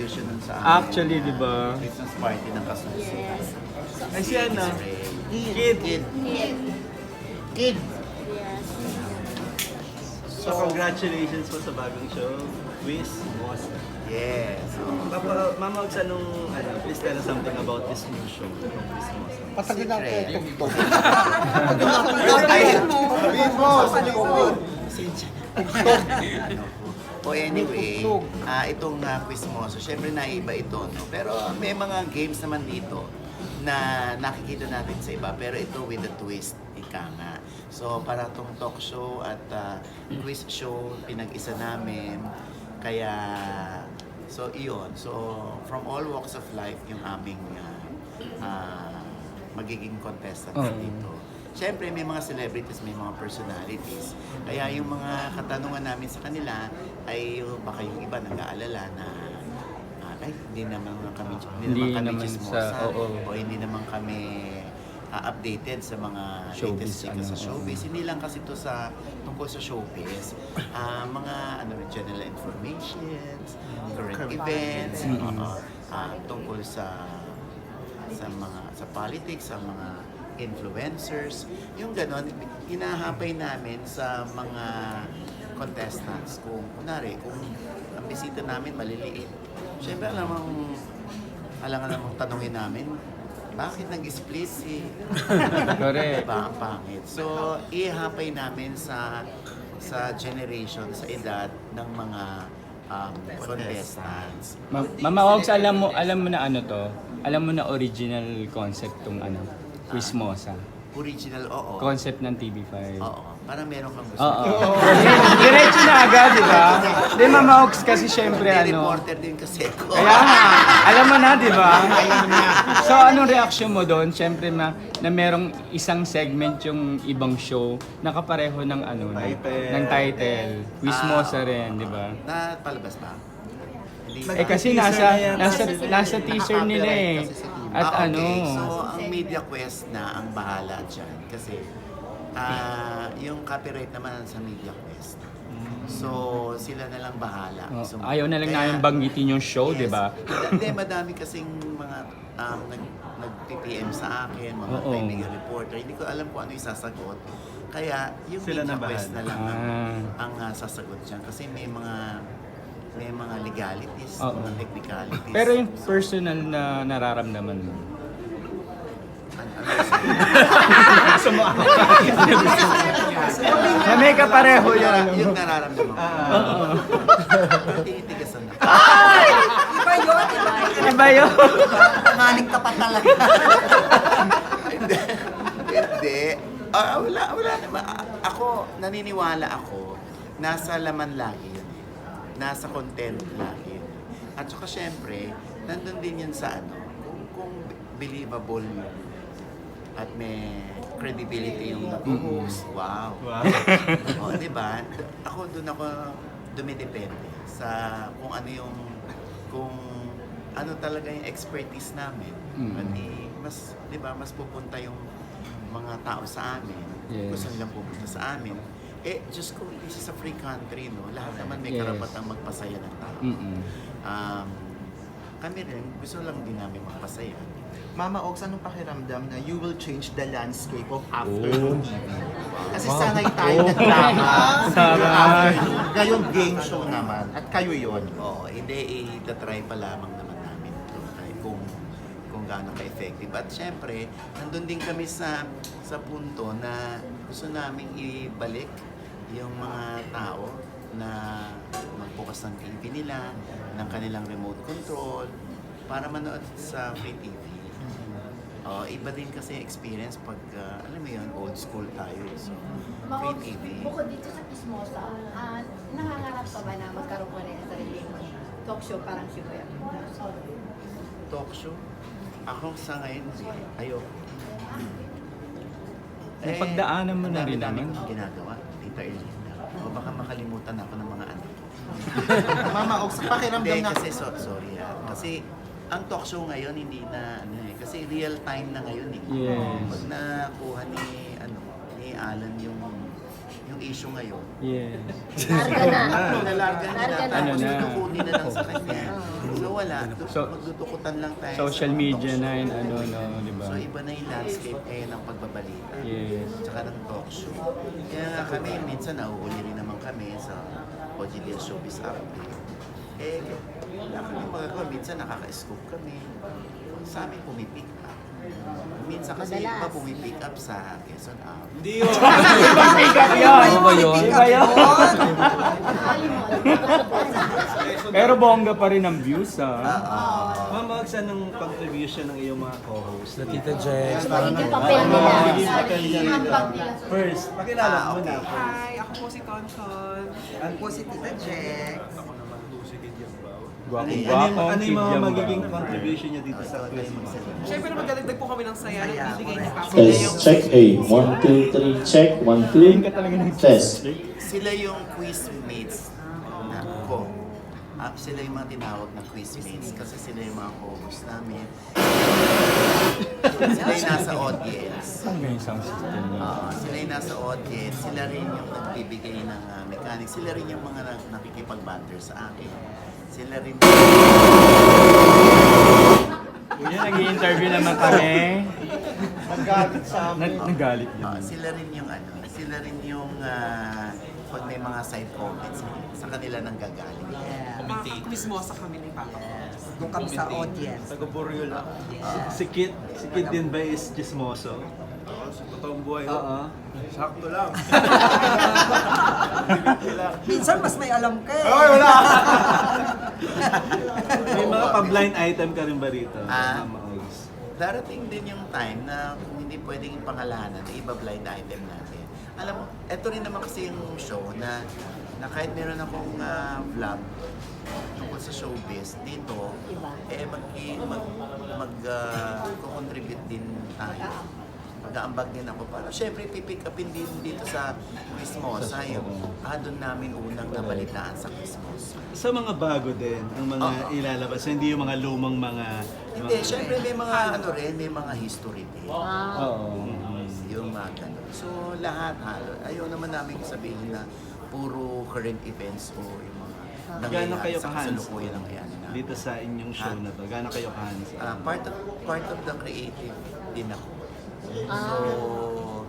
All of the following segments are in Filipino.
contribution nun sa Actually, di ba? Christmas party ng Kasuso. Yes. Ay, si ano? Kid. Yes. So, congratulations po sa bagong show, Quiz Mosa. Yes. Mama, Ogs, please tell us something about this new show, Quiz Mosa. Patagin ang Secret. tugtog. Sabihin mo, sa likod. O anyway, itong Quiz Mosa, syempre naiba ito, no? Pero may mga games naman dito na nakikita natin sa iba, pero ito with a twist, ika nga. So para tong talk show at quiz show, pinag-isa namin. Kaya, so iyon. So from all walks of life, yung aming magiging contestants dito. Siyempre, may mga celebrities, may mga personalities. Kaya yung mga katanungan namin sa kanila ay baka yung iba nag-aalala na ay, hindi naman kami chismosa o hindi naman kami updated sa mga latest chika sa showbiz. Hindi lang kasi ito tungkol sa showbiz. Mga general information, current events, tungkol sa politics, sa mga influencers. Yung ganon, hinahapay namin sa mga contestants. Kung ang bisita namin maliliit, siyempre alam namang tanongin namin, bakit nag-split si... Correct. Diba, ang pangit. So, ihapay namin sa generation, sa edad ng mga contestants. Mama Ogs, alam mo na ano to? Alam mo na original concept tong Quiz Mosa. Original, oo. Concept ng TV5. Oo. Parang meron kang gusto. Oo. Diretso na agad, di ba? Di, Mama Ogs, kasi syempre reporter din kasi ako. Kaya nga, alam mo na, di ba? So, anong reaction mo doon? Syempre na merong isang segment yung ibang show na kapareho ng ng title. Quiz Mosa rin, di ba? Napalabas ba? Kasi nasa teaser nila eh. At okay. So, ang Media Quest na ang bahala dyan. Kasi, yung copyright naman sa Media Quest. So, sila na lang bahala. So, ayaw na lang namin banggitin yung show, di ba? Hindi, madami kasing mga nag-PPM sa akin, mga timing reporter. Hindi ko alam kung ano yung sasagot. Kaya, yung Media Quest na lang ang sasagot dyan. Kasi may mga legalities, mga technicalities. Pero yung personal na nararamdaman mo? Na may kapareho yun. Yung nararamdaman ko. Tinitigasan na. Iba yun? Maling ka pa talaga. Hindi. Wala naman. Ako, naniniwala ako, nasa laman lagi yun. Nasa content lagi yun. At saka syempre, nandun din yun sa kung believable yun. At may credibility yung nag-host. Wow. O, diba? Doon ako dumidepende sa kung ano talaga yung expertise namin. Mas, diba, mas pupunta yung mga tao sa amin. Gusto nilang pupunta sa amin. Diyos ko, this is a free country, no? Lahat naman may karapatang magpasaya ng tao. Kami rin, gusto lang din namin magpasaya. Mama Ogs, anong pakiramdam na you will change the landscape of after TV? Kasi sanay tayo na drama. Ngayon game show naman. At kayo yun. Oo, hindi, itatry pa lamang naman namin ito. Kung gaano ka-effective. At syempre, nandun din kami sa punto na gusto namin ibalik yung mga tao na magbukas ng TV nila, ng kanilang remote control, para manood sa free TV. Iba din kasi experience pag, alam mo yun, old school tayo. So, free TV. Bukod dito sa Chismosa, nangangarap ka ba na magkaroon ko rin sa sarili mo talk show parang si Kuya? Talk show? Ako sa ngayon, ayoko. Pagdaanan mo na rin dami naman. kong ginagawa, Tita Erlinda. O baka makalimutan ako ng mga anak. Mama Ogs, pakiramdam Hindi, na... kasi sorry kasi ang talk show ngayon hindi na kasi real time na ngayon eh. Yes. Pag nakuha ni Alan yung issue ngayon. Yes. Larga na. Nalarga niya na. Larga na. Tapos Ano na? pinukunin na lang sa kanya. So So wala, So, magdudukutan lang tayo. social sa media talk show. na yun, ano, no, di ba? So iba na yung landscape ngayon ng pagbabalita. Yes. Tsaka ng talk show. Kaya nga kami, minsan nahuhuli rin naman kami sa OGDL Showbiz Update. Eh, wala kami magagawa. Minsan nakaka-scoop kami. Sa amin pumipick up. Minsan kasi Madalas. iba pumipick up sa Quezon Up. Hindi yun. Pick up yun! Ano ba yun? Iba yun? Akali mo. Pero bongga pa rin ang views, ah. Ma'am, Mags, anong contribution ng iyong mga co-host? Na Tita Jex. Magiging papel nila. papel niya Ang dito. bag nila. First, pakilala mo na. Hi, ako po si Conchon. Ako po si Tita Jex. Gwapong-gwapong, Ano yung mga kidyang magiging ba? contribution niya dito sa quiz mo? Siyempre magdadagdag po kami ng saya na ibibigay ni Papa. Test, check A. 1, 2, 3, check. 1, Yun ka talaga 2. ng Test. Sila yung quizmates na ko. Sila yung mga tinawag na quizmates kasi sila yung mga co-host namin. Sila yung nasa audience. Ano ba yung sound system niya? Sila yung nasa audience. Sila rin yung nagbibigay ng mechanics. Sila rin yung mga nakikipag-banter sa akin. Sila rin Kuya, nag-i-interview naman kami. Nagalit sa amin. Nagalit yun. sila rin yung sila rin yung pag may mga side comments sa kanila nang gagaling. Quiz-mosa kami ni Papa. Doon kami sa audience. Taga-Boryo lang. Si Kit din ba is chismoso? Sa totoong buhay, Oo. sakto lang. Minsan mas may alam ka eh. Ay, wala! May mga pa-blind item ka rin ba rito? Ah. Mama Ogs? Darating din yung time na kung hindi pwedeng pangalanan, iba blind item natin. Alam mo, eto rin naman kasi yung show na kahit meron akong vlog tungkol sa showbiz, dito, Iba. contribute din tayo. Mag-aambag din ako para syempre pipick upin din dito sa Quizmosa yung doon namin unang nabalitaan sa Quizmosa. Sa mga bago din, ang mga ilalabas, hindi yung mga lumang mga... Hindi, syempre may mga may mga history din. Oo. Yung mga ganun. So lahat ayaw naman namin sabihin na puro current events o yung mga Gaano kayo sa ka-hands kasalukuyan ng yan. dito sa inyong show na to? Gaano kayo ka-hands Part of the creative din ako. So,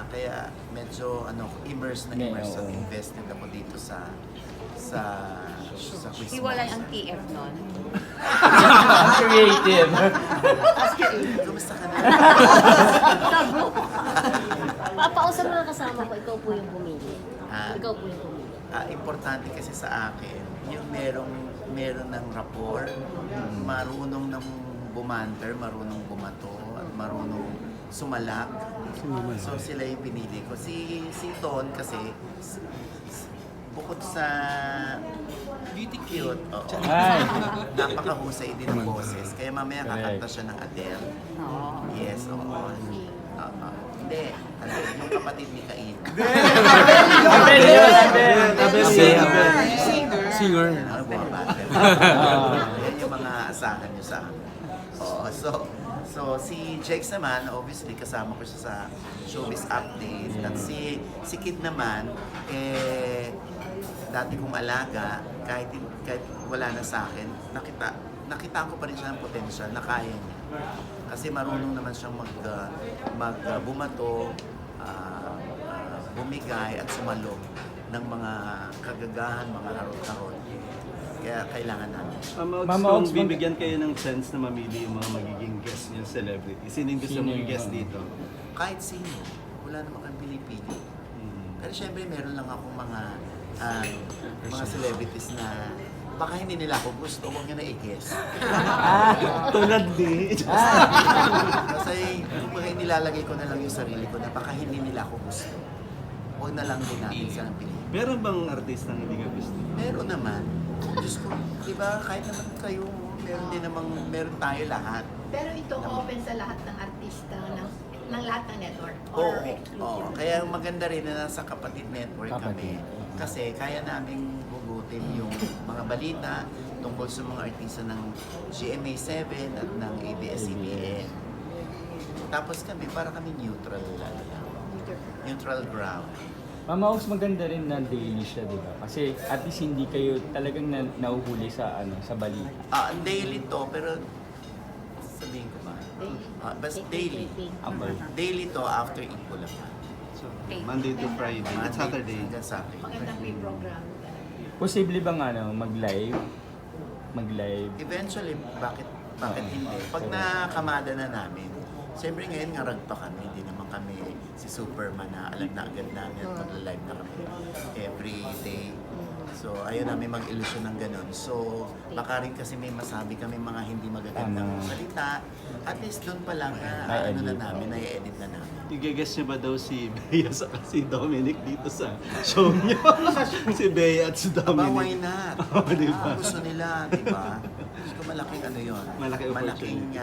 kaya medyo immersed na immersed at invested ako dito sa quiz. Hiwalay ang TF nun. Creative. Kumusta ka na? Tabo. Papausap mo na kasama ko, ikaw po yung pumili. Ikaw po yung pumili. Importante kasi sa akin, yung meron ng rapport, marunong ng bumanter, marunong bumato, at marunong sumalak. So sila yung pinili ko. Si Ton kasi bukod sa beauty cute, Ay. napakahusay din ng boses. Kaya mamaya kakanta siya ng Adele. Yes, oo. Hindi, Adele, yung kapatid ni Cain. Abel yun, Abel. Singer. Ano ba ba? Yan yung mga asahan nyo sa akin. Oo, so si Jex naman, obviously kasama ko siya sa Showbiz Update. At si Kid naman, dati kong alaga, kahit wala na sa akin, nakita ko pa rin siya ng potential na kaya niya. Kasi marunong naman siyang bumato, bumigay at sumalog ng mga kagagahan, mga harot-harot. Kaya kailangan namin siya. Mama Mama Ogs, Ogs, kung bibigyan kayo ng chance na mamili yung mga magiging guest niyo, celebrity, sino yung gusto mong guest dito? Kahit sino, wala naman kang pinipili. Pero syempre meron lang akong mga celebrities na baka hindi nila ako gusto, huwag nyo na i-guess. Tulad ni... Kasi kung nilalagay ko na lang yung sarili ko na baka hindi nila ako gusto. Huwag na lang din natin silang pinili. Meron bang artist na hindi ka gusto? Meron naman. Diyos ko, di ba kahit naman kayo, meron tayo lahat. Pero ito open sa lahat ng artista ng lahat ng network. Oo, Or exclusive. kaya maganda rin na nasa Kapatid Network kami. Kasi kaya naming hugutin yung mga balita tungkol sa mga artista ng GMA7 at ng ABS-CBN. Tapos kami, para kami neutral ground. Mama Ogs, maganda rin na daily siya, di ba? Kasi at least hindi kayo talagang nauhuli sa sa balita. Daily to, pero sabihin ko ba? Basta daily. Daily to after Ipo lang. So, Monday to Friday at Saturday. Hanggang Saturday. Magandang program. Posible bang mag-live? Mag-live? Eventually, bakit hindi? Pag nakamada na namin, siyempre ngayon ngarag pa kami, hindi naman kami si Superman na alam na agad namin at magla-live na kami every day. So, ayaw namin mag-ilusyon ng ganun. So, baka rin kasi may masabi kami mga hindi magagandang salita. At least doon pa lang na na-edit na namin. I-guess niyo ba daw si Bea at si Dominic dito sa show niyo? Si Bea at si Aba, why Dominic. not? Diba? Gusto nila, di ba? Gusto malaking ano yun. Malaking opportunity.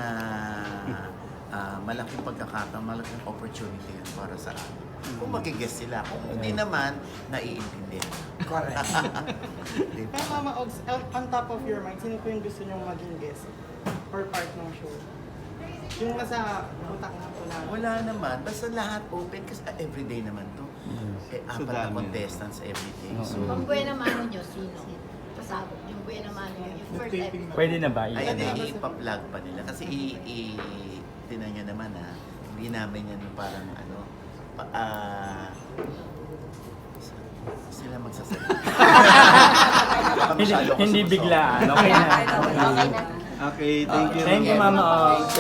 Malaking pagkakataon, malaking opportunity yan para sa akin. Kung mag-guess sila, kung hindi naman, naiintindihan. Correct. Diba? Pero Mama Ogs, on top of your mind, sino po yung gusto niyong maging guest or part ng show? Yung nasa utak na po namin. Wala naman. Basta lahat open kasi everyday naman to. So, Apat na dami. contestants everyday. So, Ang buena mano nyo, sino? Pasabog. Yung buena mano nyo, yung first episode. Pwede na ba? ay, hindi, ipa-plug pa nila. Kasi tinan nyo naman hindi namin yan parang sila magsasalita. Baka masyado ako Hindi sumusok. biglaan. Okay na. Okay na. Okay, thank you. Thank you, Mama Ogs.